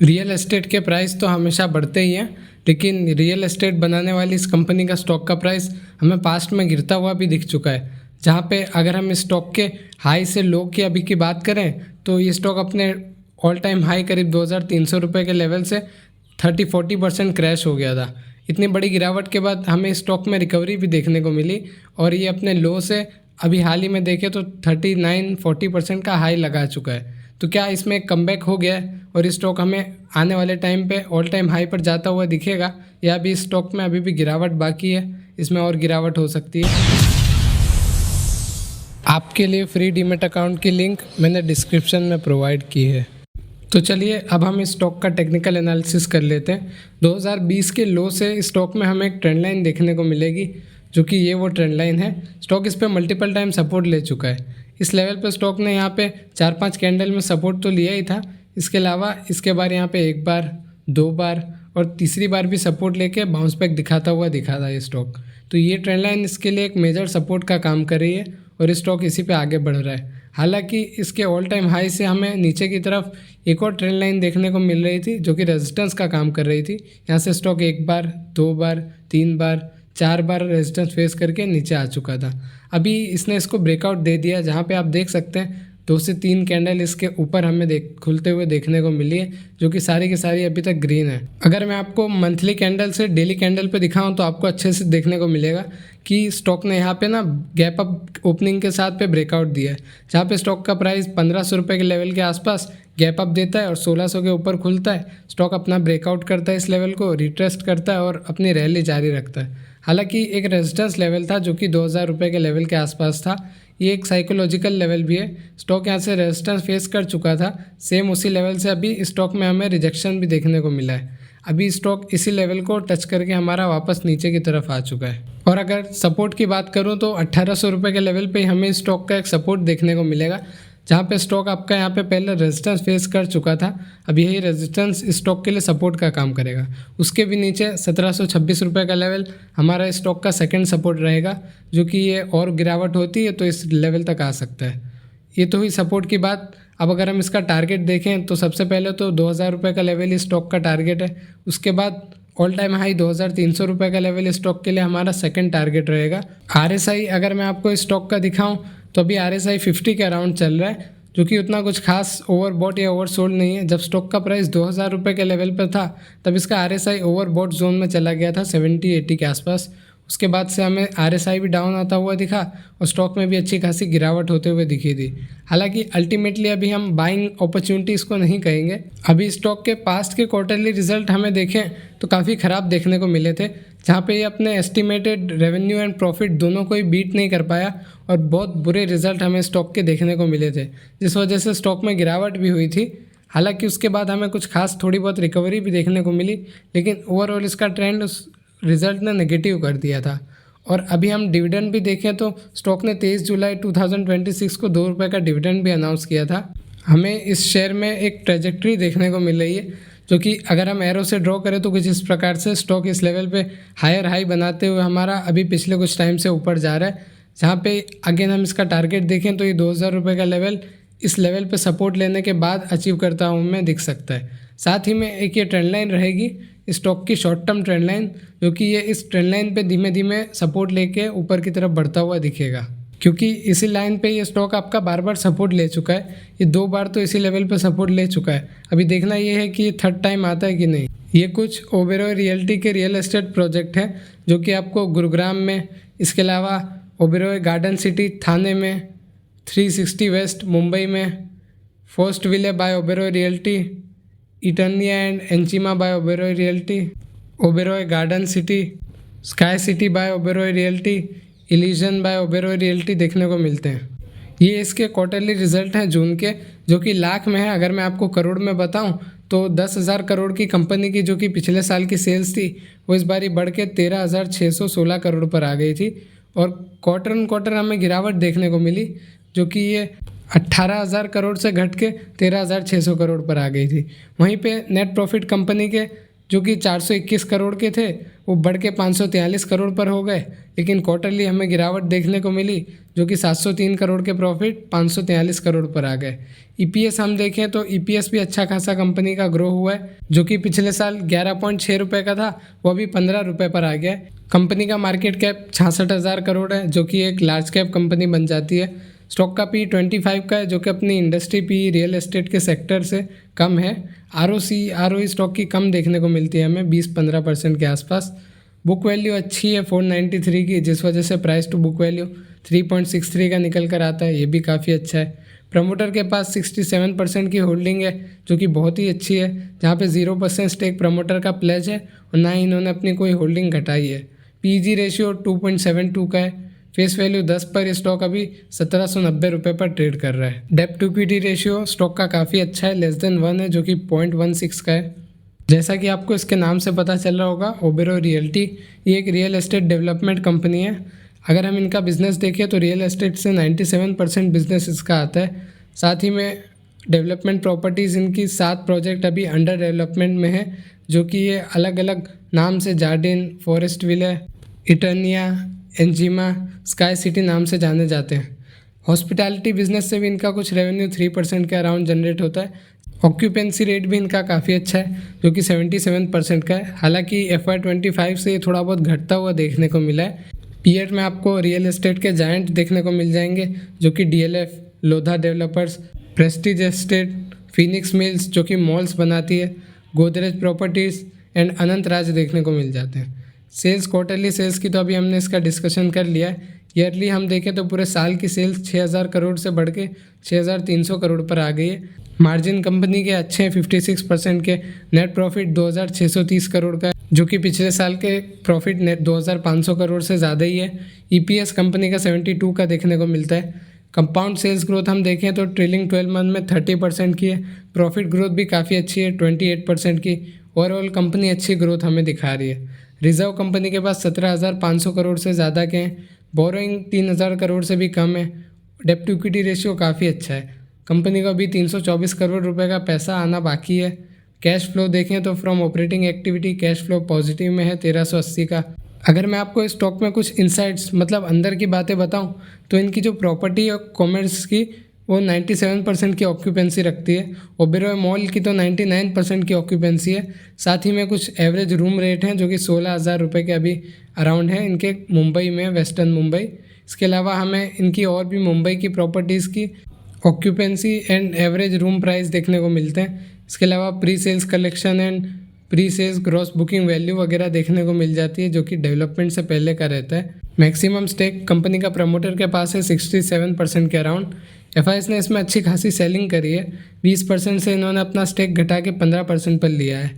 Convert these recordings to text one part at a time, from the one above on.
Real estate के price तो हमेशा बढ़ते ही हैं, लेकिन रियल एस्टेट बनाने वाली इस कंपनी का स्टॉक का प्राइस हमें पास्ट में गिरता हुआ भी दिख चुका है। जहाँ पे अगर हम इस स्टॉक के हाई से लो की अभी की बात करें तो ये स्टॉक अपने ऑल टाइम हाई करीब 2300 रुपये के लेवल से 30-40% क्रैश हो गया था। इतनी बड़ी गिरावट के बाद हमें स्टॉक में रिकवरी भी देखने को मिली और ये अपने लो से अभी हाल ही में देखें तो 39-40% का हाई लगा चुका है। तो क्या इसमें एक कमबैक हो गया है और इस स्टॉक हमें आने वाले टाइम पे ऑल टाइम हाई पर जाता हुआ दिखेगा, या अभी इस स्टॉक में अभी भी गिरावट बाकी है, इसमें और गिरावट हो सकती है? आपके लिए फ्री डीमेट अकाउंट की लिंक मैंने डिस्क्रिप्शन में प्रोवाइड की है। तो चलिए अब हम इस स्टॉक का टेक्निकल एनालिसिस कर लेते हैं। 2020 के लो से इस स्टॉक में हमें एक ट्रेंड लाइन देखने को मिलेगी, जो कि ये वो ट्रेंड लाइन है। स्टॉक इस पे मल्टीपल टाइम सपोर्ट ले चुका है। इस लेवल पे स्टॉक ने यहाँ पे 4-5 कैंडल में सपोर्ट तो लिया ही था। इसके अलावा इसके बार यहाँ पे एक बार, दो बार और तीसरी बार भी सपोर्ट लेके बाउंस बैक दिखाता हुआ दिखा था ये स्टॉक। तो ये ट्रेंड लाइन इसके लिए एक मेजर सपोर्ट का काम कर रही है और ये स्टॉक इसी पे आगे बढ़ रहा है। हालांकि इसके ऑल टाइम हाई से हमें नीचे की तरफ एक और ट्रेंड लाइन देखने को मिल रही थी, जो कि रेजिस्टेंस का काम कर रही थी। यहाँ से स्टॉक एक बार, दो बार, तीन बार, चार बार रेजिस्टेंस फेस करके नीचे आ चुका था। अभी इसने इसको ब्रेकआउट दे दिया, जहाँ पे आप देख सकते हैं 2 से 3 कैंडल इसके ऊपर हमें खुलते हुए देखने को मिली है, जो कि सारी की सारी अभी तक ग्रीन है। अगर मैं आपको मंथली कैंडल से डेली कैंडल पे दिखाऊं तो आपको अच्छे से देखने को मिलेगा कि स्टॉक ने यहाँ पे ना गैप अप ओपनिंग के साथ पे ब्रेकआउट दिया है, जहाँ पे स्टॉक का प्राइस 1500 रुपये के लेवल के आसपास गैप अप देता है और 1600 के ऊपर खुलता है। स्टॉक अपना ब्रेकआउट करता है, इस लेवल को रिट्रेस्ट करता है और अपनी रैली जारी रखता है। हालांकि एक रेजिस्टेंस लेवल था जो कि 2000 रुपये के लेवल के आसपास था। ये एक साइकोलॉजिकल लेवल भी है। स्टॉक यहाँ से रेजिस्टेंस फेस कर चुका था। सेम उसी लेवल से अभी स्टॉक में हमें रिजेक्शन भी देखने को मिला है। अभी स्टॉक इसी लेवल को टच करके हमारा वापस नीचे की तरफ आ चुका है। और अगर सपोर्ट की बात करूँ तो 1800 रुपये के लेवल पे हमें स्टॉक का एक सपोर्ट देखने को मिलेगा, जहाँ पे स्टॉक आपका यहाँ पे पहले रेजिस्टेंस फेस कर चुका था। अब यही रेजिस्टेंस स्टॉक के लिए सपोर्ट का काम करेगा। उसके भी नीचे 1726 रुपये का लेवल हमारा स्टॉक का सेकंड सपोर्ट रहेगा, जो कि ये और गिरावट होती है तो इस लेवल तक आ सकता है। ये तो हुई सपोर्ट की बात। अब अगर हम इसका टारगेट देखें तो सबसे पहले तो 2000 रुपये का लेवल इस स्टॉक का टारगेट है। उसके बाद ऑल टाइम हाई 2300 रुपये का लेवल इस स्टॉक के लिए हमारा सेकंड टारगेट रहेगा। RSI अगर मैं आपको इस स्टॉक का दिखाऊं तो अभी RSI 50 के अराउंड चल रहा है, जो कि उतना कुछ खास ओवरबॉट या ओवरसोल्ड नहीं है। जब स्टॉक का प्राइस 2000 रुपये के लेवल पर था तब इसका RSI ओवरबॉट जोन में चला गया था 70-80 के आसपास। उसके बाद से हमें RSI भी डाउन आता हुआ दिखा और स्टॉक में भी अच्छी खासी गिरावट होते हुए दिखी थी। हालांकि अल्टीमेटली अभी हम बाइंग अपॉर्चुनिटीज़ को नहीं कहेंगे। अभी स्टॉक के पास्ट के क्वार्टरली रिजल्ट हमें देखें तो काफ़ी ख़राब देखने को मिले थे, जहाँ पे ये अपने एस्टिमेटेड रेवेन्यू एंड प्रॉफिट दोनों को ही बीट नहीं कर पाया और बहुत बुरे रिजल्ट हमें स्टॉक के देखने को मिले थे, जिस वजह से स्टॉक में गिरावट भी हुई थी। हालांकि उसके बाद हमें कुछ खास थोड़ी बहुत रिकवरी भी देखने को मिली, लेकिन ओवरऑल इसका ट्रेंड उस रिज़ल्ट ने नेगेटिव कर दिया था। और अभी हम डिविडेंड भी देखें तो स्टॉक ने 23 जुलाई 2026 को 2 रुपये का डिविडेंड भी अनाउंस किया था। हमें इस शेयर में एक ट्रेजेक्ट्री देखने को मिल रही है, जो कि अगर हम एरो से ड्रॉ करें तो कुछ इस प्रकार से स्टॉक इस लेवल पे हायर हाई बनाते हुए हमारा अभी पिछले कुछ टाइम से ऊपर जा रहा है। जहाँ पे अगेन हम इसका टारगेट देखें तो ये 2000 रुपये का लेवल इस लेवल पे सपोर्ट लेने के बाद अचीव करता हुआ हमें दिख सकता है। साथ ही में एक ये ट्रेंड लाइन रहेगी स्टॉक की, शॉर्ट टर्म ट्रेंड लाइन, जो कि ये इस ट्रेंड लाइन पे धीमे धीमे सपोर्ट लेके ऊपर की तरफ बढ़ता हुआ दिखेगा, क्योंकि इसी लाइन पे ये स्टॉक आपका बार बार सपोर्ट ले चुका है। ये 2 बार तो इसी लेवल पे सपोर्ट ले चुका है। अभी देखना ये है कि ये थर्ड टाइम आता है कि नहीं। ये कुछ ओबेरॉय रियल्टी के रियल एस्टेट प्रोजेक्ट हैं, जो कि आपको गुरुग्राम में, इसके अलावा ओबेरॉय गार्डन सिटी थाने में, 360 वेस्ट मुंबई में, फर्स्ट विले by Oberoi Realty, Eternia and Enigma by Oberoi Realty, Oberoi Garden City, Sky City by Oberoi Realty, Illusion by Oberoi Realty देखने को मिलते हैं। ये इसके क्वार्टरली रिजल्ट हैं जून के, जो कि लाख में है। अगर मैं आपको करोड़ में बताऊं तो 10,000 करोड़ की कंपनी की जो कि पिछले साल की सेल्स थी वो इस बारी बढ़ के 13,616 करोड़ पर आ गई थी। और क्वार्टर ऑन क्वार्टर हमें गिरावट देखने को मिली, जो कि ये 18,000 करोड़ से घट के 13,600 करोड़ पर आ गई थी। वहीं पे नेट प्रॉफिट कंपनी के जो कि 421 करोड़ के थे वो बढ़ के 543 करोड़ पर हो गए। लेकिन क्वार्टरली हमें गिरावट देखने को मिली, जो कि 703 करोड़ के प्रॉफिट 543 करोड़ पर आ गए। ईपीएस हम देखें तो ईपीएस भी अच्छा खासा कंपनी का ग्रो हुआ है, जो कि पिछले साल 11.6 रुपये का था, वो अभी 15 रुपये पर आ गया है। कंपनी का मार्केट कैप 66,000 करोड़ है, जो कि एक लार्ज कैप कंपनी बन जाती है। स्टॉक का पी 25 का है, जो कि अपनी इंडस्ट्री पी रियल एस्टेट के सेक्टर से कम है। आरओसी आरओई स्टॉक की कम देखने को मिलती है हमें 20-15% के आसपास। बुक वैल्यू अच्छी है 493 की, जिस वजह से प्राइस टू बुक वैल्यू 3.63 का निकल कर आता है, ये भी काफ़ी अच्छा है। प्रमोटर के पास 67% की होल्डिंग है, जो कि बहुत ही अच्छी है, जहाँ पे 0% स्टेक प्रमोटर का प्लेज है और ना ही इन्होंने अपनी कोई होल्डिंग घटाई है। पीजी रेशियो 2.72 का है। फेस वैल्यू 10 पर स्टॉक अभी 1790 रुपये पर ट्रेड कर रहा है। डेप्ट टू इक्विटी रेशियो स्टॉक का काफ़ी अच्छा है, <1 है, जो कि 0.16 का है। जैसा कि आपको इसके नाम से पता चल रहा होगा, ओबेरॉय रियल्टी ये एक रियल एस्टेट डेवलपमेंट कंपनी है। अगर हम इनका बिजनेस देखें तो रियल एस्टेट से 97% बिजनेस इसका आता है। साथ ही में डेवलपमेंट प्रॉपर्टीज़ इनकी 7 प्रोजेक्ट अभी अंडर डेवलपमेंट में है, जो कि ये अलग अलग नाम से जार्डिन, फॉरेस्ट विले, इटर्निया, एंजिमा, स्काई सिटी नाम से जाने जाते हैं। हॉस्पिटैलिटी बिजनेस से भी इनका कुछ रेवेन्यू 3% के अराउंड जनरेट होता है। ऑक्यूपेंसी रेट भी इनका काफ़ी अच्छा है, जो कि 77% का है। हालांकि FY25 से ये थोड़ा बहुत घटता हुआ देखने को मिला है। पीएर में आपको रियल एस्टेट के जायंट देखने को मिल जाएंगे, जो कि DLF, Lodha developers, Prestige estate, Phoenix mills जो कि मॉल्स बनाती है, गोदरेज प्रॉपर्टीज़ एंड अनंत राज देखने को मिल जाते हैं। सेल्स, क्वार्टरली सेल्स की तो अभी हमने इसका डिस्कशन कर लिया है। ईयरली हम देखें तो पूरे साल की सेल्स 6,000 करोड़ से बढ़ के 6,300 करोड़ पर आ गई है। मार्जिन कंपनी के अच्छे हैं 56% के। नेट प्रॉफिट 2,630 करोड़ का है, जो कि पिछले साल के प्रॉफिट नेट 2,500 करोड़ से ज़्यादा ही है। ईपीएस कंपनी का 72 का देखने को मिलता है। कंपाउंड सेल्स ग्रोथ हम देखें तो ट्रेलिंग 12 मंथ में 30% की है। प्रॉफिट ग्रोथ भी काफ़ी अच्छी है 28% की। ओवरऑल कंपनी अच्छी ग्रोथ हमें दिखा रही है। रिजर्व कंपनी के पास 17,500 करोड़ से ज़्यादा के हैं। बोरोइंग 3,000 करोड़ से भी कम है। डेप्ट टू इक्विटी रेशियो काफ़ी अच्छा है। कंपनी को अभी 324 करोड़ रुपए का पैसा आना बाकी है। कैश फ्लो देखें तो from operating activity cash flow positive में है 1,380 का। अगर मैं आपको इस स्टॉक में कुछ इनसाइट्स मतलब अंदर की बातें बताऊं तो इनकी जो प्रॉपर्टी और कॉमर्स की वो 97% की ऑक्यूपेंसी रखती है। ओबेरॉय मॉल की तो 99% की ऑक्यूपेंसी है। साथ ही में कुछ एवरेज रूम रेट हैं, जो कि 16,000 रुपये के अभी अराउंड है इनके मुंबई में, वेस्टर्न मुंबई। इसके अलावा हमें इनकी और भी मुंबई की प्रॉपर्टीज़ की occupancy and average room price देखने को मिलते हैं। इसके अलावा pre sales collection and pre sales gross booking value वगैरह देखने को मिल जाती है, जो कि डेवलपमेंट से पहले का रहता है। मैक्सिमम स्टेक कंपनी का प्रमोटर के पास है 67% के अराउंड। एफआईएस ने इसमें अच्छी खासी सेलिंग करी है। 20% से इन्होंने अपना स्टेक घटा के 15% पर लिया है।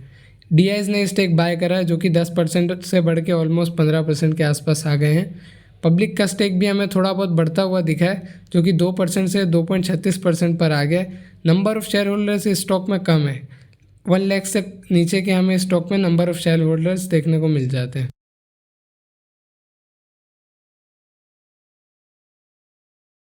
डीआईज ने स्टेक बाय करा है, जो कि 10% से बढ़ के ऑलमोस्ट 15% के आसपास आ गए हैं। पब्लिक का स्टेक भी हमें थोड़ा बहुत बढ़ता हुआ दिखा है, जो कि 2% से 2.36% पर आ गया है। नंबर ऑफ़ शेयर होल्डर्स इस स्टॉक में कम है। 1 लाख से नीचे के हमें स्टॉक में नंबर ऑफ़ शेयर होल्डर्स देखने को मिल जाते हैं।